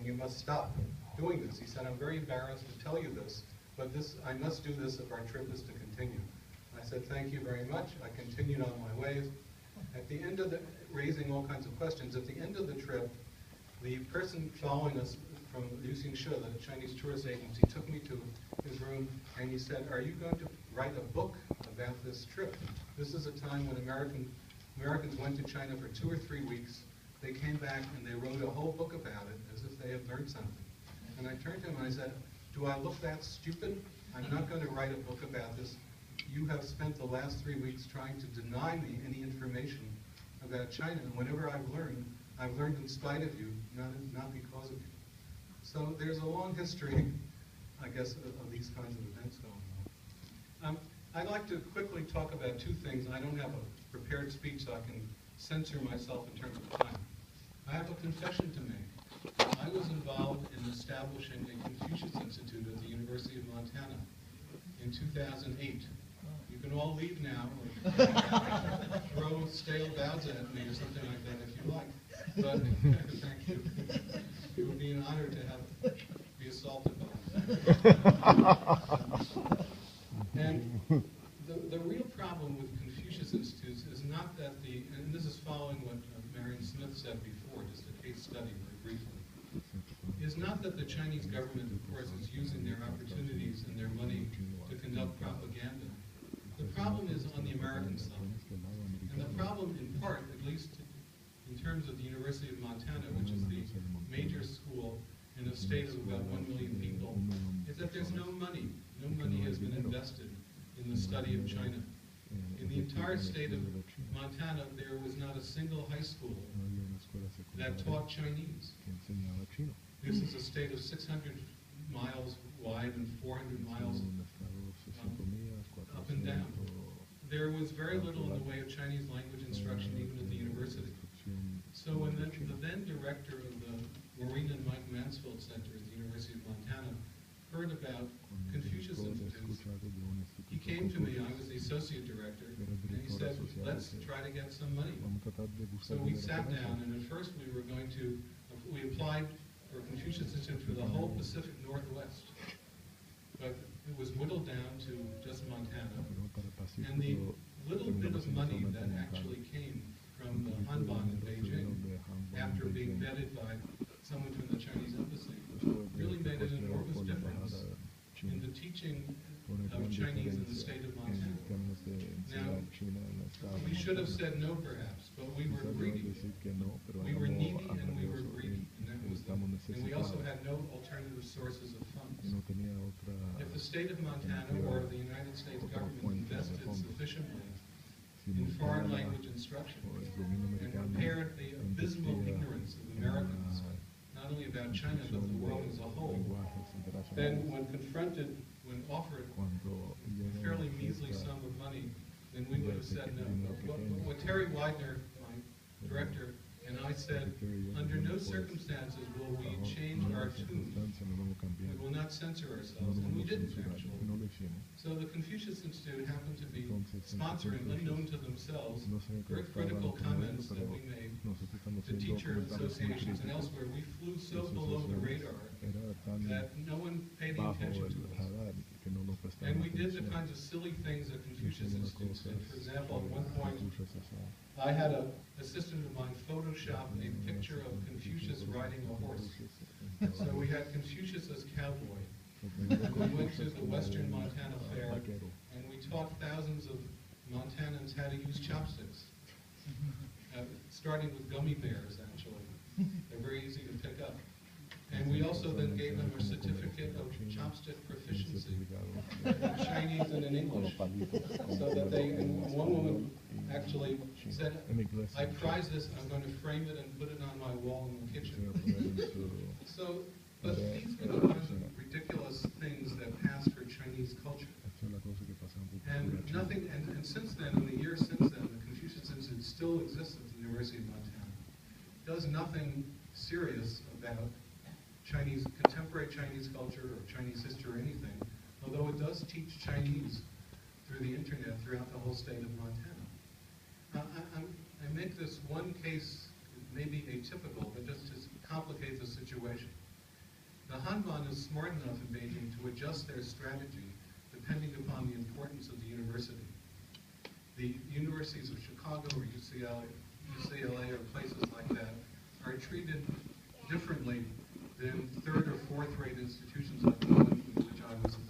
you must stop doing this. He said, I'm very embarrassed to tell you this, but I must do this if our trip is to continue. I said, thank you very much. I continued on my way. At the end of raising all kinds of questions, at the end of the trip, the person following us from Yuxing Shi, the Chinese tourist agency, took me to his room and he said, are you going to write a book about this trip? This is a time when Americans went to China for 2 or 3 weeks. They came back and they wrote a whole book about it as if they had learned something. And I turned to him and I said, do I look that stupid? I'm not going to write a book about this. You have spent the last 3 weeks trying to deny me any information about China, and whatever I've learned in spite of you, not because of you. So there's a long history, I guess, of these kinds of events going on. I'd like to quickly talk about 2 things. I don't have a prepared speech, so I can censor myself in terms of time. I have a confession to make. I was involved in establishing a Confucius Institute at the University of Montana in 2008. You can all leave now or throw stale boughs at me or something like that if you like. But thank you. It would be an honor to be assaulted by you. And the real problem with Confucius Institutes is not that and this is following what Marion Smith said before, just a case study very briefly, is not that the Chinese government, of course, is using their opportunities and their money to conduct propaganda. The problem is on the American side. And the problem, in part, at least in terms of the University of Montana, which is the major school in a state of about 1 million people, is that there's no money. No money has been invested in the study of China. In the entire state of Montana, there was not a single high school that taught Chinese. This is a state of 600 miles wide and 400 miles up and down. There was very little in the way of Chinese language instruction even at the university. So when the then director of the Maureen and Mike Mansfield Center at the University of Montana heard about Confucius Institutes, he came to me, I was the associate director, and he said, let's try to get some money. So we sat down, and at first we applied for Confucius Institute for the whole Pacific Northwest. But it was whittled down to just Montana. And the little bit of money that actually came from the Hanban in Beijing, after being vetted by someone from the Chinese embassy, really made an enormous difference in the teaching of Chinese in the state of Montana. Now, we should have said no, perhaps, but we were greedy. We were needy and we were greedy, and we also had no alternative sources of funds. If the state of Montana or the United States government invested sufficiently in foreign language instruction and compared the abysmal ignorance of Americans, not only about China but the world as a whole, then when offered a fairly measly sum of money, then we would have said no. What Terry Widener, my director, and I said, under no circumstances will we change our tune. We will not censor ourselves, and we didn't actually. So the Confucius Institute happened to be sponsoring, unknown to themselves, very critical comments that we made to teacher associations and elsewhere. We flew so below the radar that no one paid any attention to us. And we did the kinds of silly things that Confucius Institutes did. For example, at one point, I had an assistant of mine Photoshop a picture of Confucius riding a horse. So we had Confucius as cowboy. And we went to the Western Montana Fair, and we taught thousands of Montanans how to use chopsticks, starting with gummy bears, actually. They're very easy to pick up. And we also then gave them a certificate of chopstick proficiency in Chinese and in English. So that and one woman actually said, I prize this, I'm going to frame it and put it on my wall in the kitchen. But these were the kinds of ridiculous things that passed for Chinese culture. And since then, in the years since then, the Confucius Institute still exists at the University of Montana. Does nothing serious about contemporary Chinese culture or Chinese history or anything, although it does teach Chinese through the internet throughout the whole state of Montana. I make this one case, maybe atypical, but just to complicate the situation. The Hanban is smart enough in Beijing to adjust their strategy depending upon the importance of the university. The universities of Chicago or UCLA or places like that are treated differently than third or fourth rate institutions like the one which I was